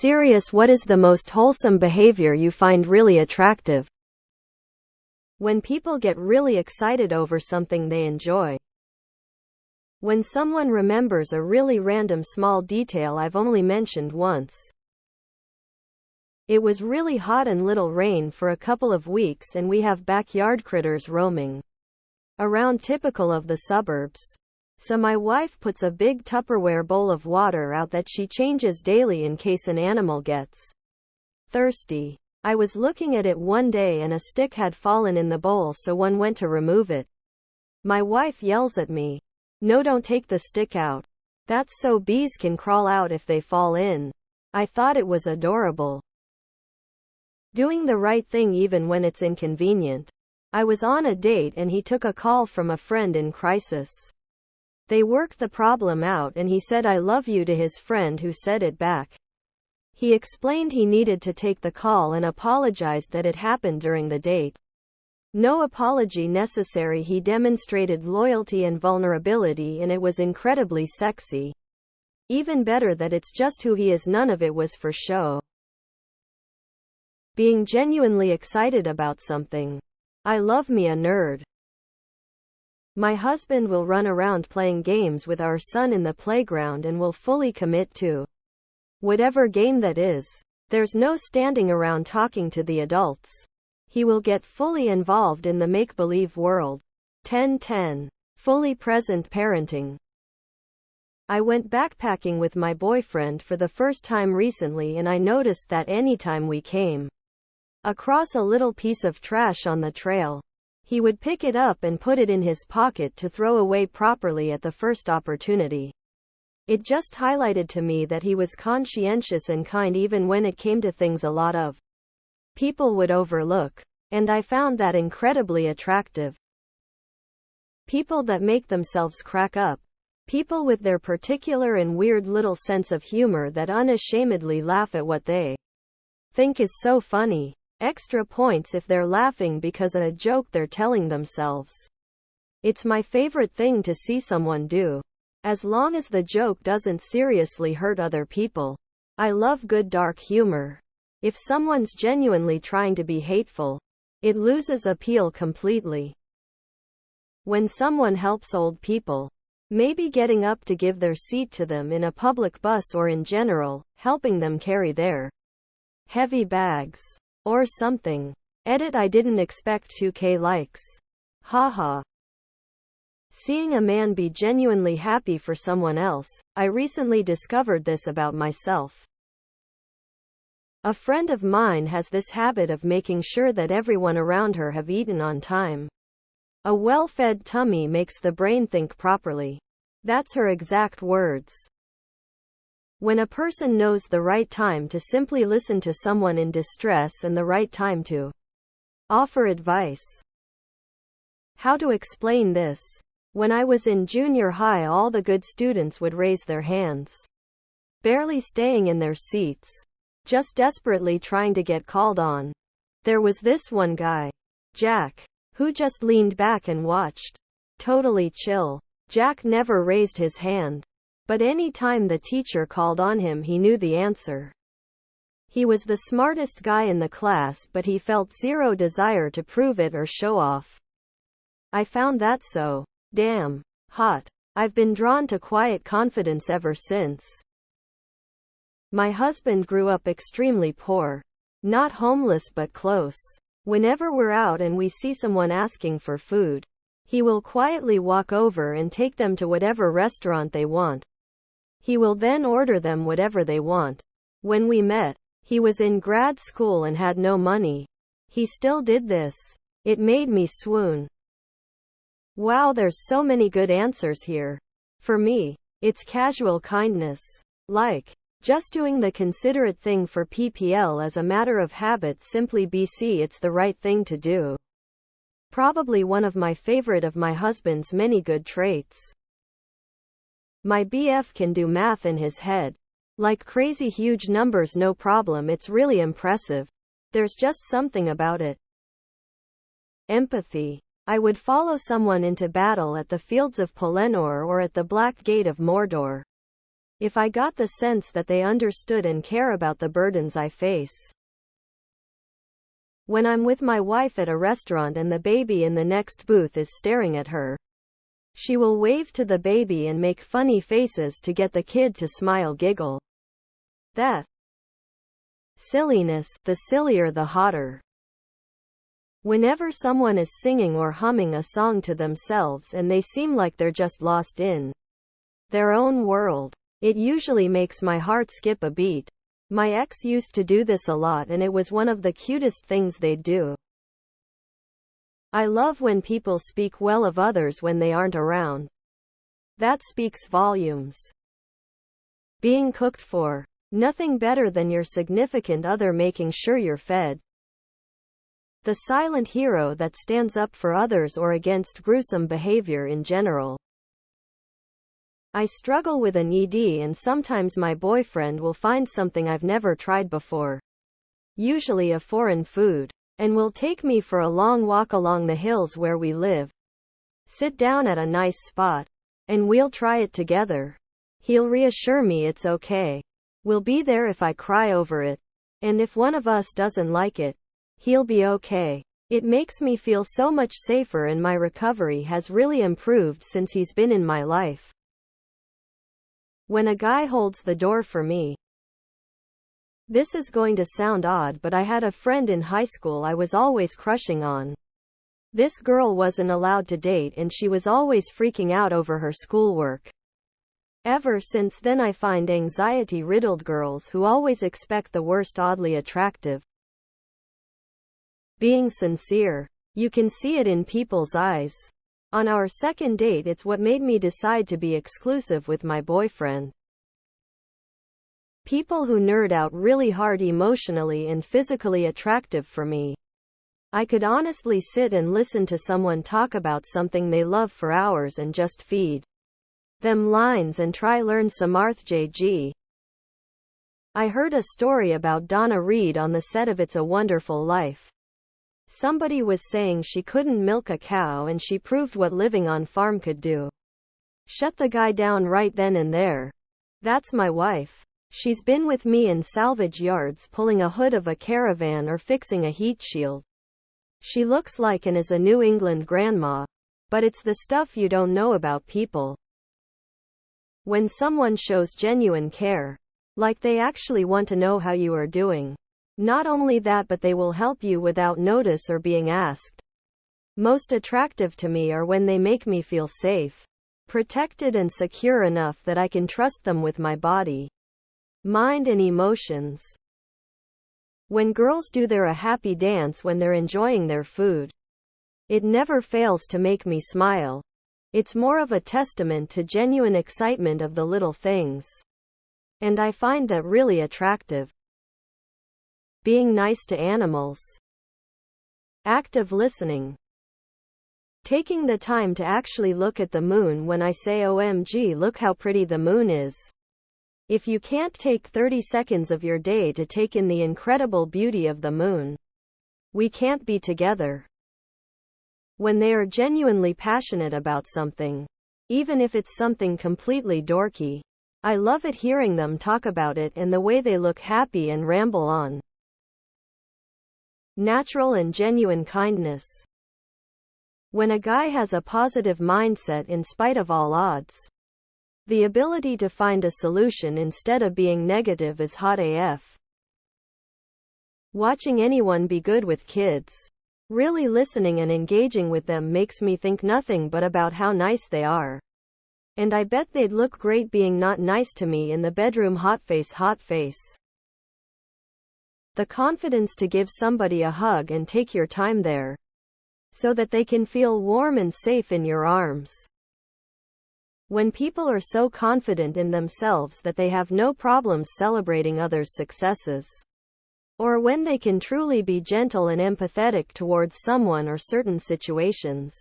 Serious, what is the most wholesome behavior you find really attractive? When people get really excited over something they enjoy. When someone remembers a really random small detail I've only mentioned once. It was really hot and little rain for a couple of weeks, and we have backyard critters roaming around, typical of the suburbs. So my wife puts a big Tupperware bowl of water out that she changes daily in case an animal gets thirsty. I was looking at it one day and a stick had fallen in the bowl, so one went to remove it. My wife yells at me, "No, don't take the stick out. That's so bees can crawl out if they fall in." I thought it was adorable. Doing the right thing even when it's inconvenient. I was on a date and he took a call from a friend in crisis. They worked the problem out and he said "I love you" to his friend, who said it back. He explained he needed to take the call and apologized that it happened during the date. No apology necessary. He demonstrated loyalty and vulnerability, and it was incredibly sexy. Even better that it's just who he is, none of it was for show. Being genuinely excited about something. I love me a nerd. My husband will run around playing games with our son in the playground and will fully commit to whatever game that is. There's no standing around talking to the adults. He will get fully involved in the make-believe world. 10-10. Fully present parenting. I went backpacking with my boyfriend for the first time recently, and I noticed that anytime we came across a little piece of trash on the trail, he would pick it up and put it in his pocket to throw away properly at the first opportunity. It just highlighted to me that he was conscientious and kind even when it came to things a lot of people would overlook. And I found that incredibly attractive. People that make themselves crack up. People with their particular and weird little sense of humor that unashamedly laugh at what they think is so funny. Extra points if they're laughing because of a joke they're telling themselves. It's my favorite thing to see someone do. As long as the joke doesn't seriously hurt other people. I love good dark humor. If someone's genuinely trying to be hateful, it loses appeal completely. When someone helps old people, maybe getting up to give their seat to them in a public bus, or in general, helping them carry their heavy bags or something. Edit: I didn't expect 2K likes. Haha. Seeing a man be genuinely happy for someone else. I recently discovered this about myself. A friend of mine has this habit of making sure that everyone around her have eaten on time. A well-fed tummy makes the brain think properly. That's her exact words. When a person knows the right time to simply listen to someone in distress and the right time to offer advice. How to explain this? When I was in junior high, all the good students would raise their hands, barely staying in their seats, just desperately trying to get called on. There was this one guy, Jack, who just leaned back and watched. Totally chill. Jack never raised his hand, but any time the teacher called on him, he knew the answer. He was the smartest guy in the class, but he felt zero desire to prove it or show off. I found that so damn hot. I've been drawn to quiet confidence ever since. My husband grew up extremely poor. Not homeless, but close. Whenever we're out and we see someone asking for food, he will quietly walk over and take them to whatever restaurant they want. He will then order them whatever they want. When we met, he was in grad school and had no money. He still did this. It made me swoon. Wow, there's so many good answers here. For me, it's casual kindness. Like, just doing the considerate thing for PPL as a matter of habit. Simply BC, it's the right thing to do. Probably one of my favorite of my husband's many good traits. My BF can do math in his head. Like crazy huge numbers, no problem. It's really impressive. There's just something about it. Empathy. I would follow someone into battle at the fields of Pelennor or at the Black Gate of Mordor. if I got the sense that they understood and care about the burdens I face. When I'm with my wife at a restaurant and the baby in the next booth is staring at her, she will wave to the baby and make funny faces to get the kid to smile, giggle. That silliness, the sillier the hotter. Whenever someone is singing or humming a song to themselves and they seem like they're just lost in their own world, it usually makes my heart skip a beat. My ex used to do this a lot and it was one of the cutest things they'd do. I love when people speak well of others when they aren't around. That speaks volumes. Being cooked for. Nothing better than your significant other making sure you're fed. The silent hero that stands up for others or against gruesome behavior in general. I struggle with an ED and sometimes my boyfriend will find something I've never tried before, usually a foreign food, and will take me for a long walk along the hills where we live. Sit down at a nice spot, and we'll try it together. He'll reassure me it's okay. We'll be there if I cry over it. And if one of us doesn't like it, he'll be okay. It makes me feel so much safer and my recovery has really improved since he's been in my life. When a guy holds the door for me. This is going to sound odd, but I had a friend in high school I was always crushing on. This girl wasn't allowed to date and she was always freaking out over her schoolwork. Ever since then I find anxiety-riddled girls who always expect the worst oddly attractive. Being sincere. You can see it in people's eyes. On our second date, it's what made me decide to be exclusive with my boyfriend. People who nerd out really hard emotionally and physically attractive for me. I could honestly sit and listen to someone talk about something they love for hours and just feed them lines and try learn some RthJG. I heard a story about Donna Reed on the set of It's a Wonderful Life. Somebody was saying she couldn't milk a cow and she proved what living on farm could do. Shut the guy down right then and there. That's my wife. She's been with me in salvage yards pulling a hood of a caravan or fixing a heat shield. She looks like and is a New England grandma. But it's the stuff you don't know about people. When someone shows genuine care. Like they actually want to know how you are doing. Not only that, but they will help you without notice or being asked. Most attractive to me are when they make me feel safe, protected and secure enough that I can trust them with my body, mind and emotions. When girls do their happy dance when they're enjoying their food, it never fails to make me smile. It's more of a testament to genuine excitement of the little things. And I find that really attractive. Being nice to animals. Active listening. Taking the time to actually look at the moon when I say OMG, look how pretty the moon is. If you can't take 30 seconds of your day to take in the incredible beauty of the moon, we can't be together. When they are genuinely passionate about something, even if it's something completely dorky, I love it hearing them talk about it and the way they look happy and ramble on. Natural and genuine kindness. When a guy has a positive mindset in spite of all odds, the ability to find a solution instead of being negative is hot AF. Watching anyone be good with kids, really listening and engaging with them makes me think nothing but about how nice they are. And I bet they'd look great being not nice to me in the bedroom. Hot face, hot face. The confidence to give somebody a hug and take your time there, so that they can feel warm and safe in your arms. When people are so confident in themselves that they have no problems celebrating others' successes, or when they can truly be gentle and empathetic towards someone or certain situations.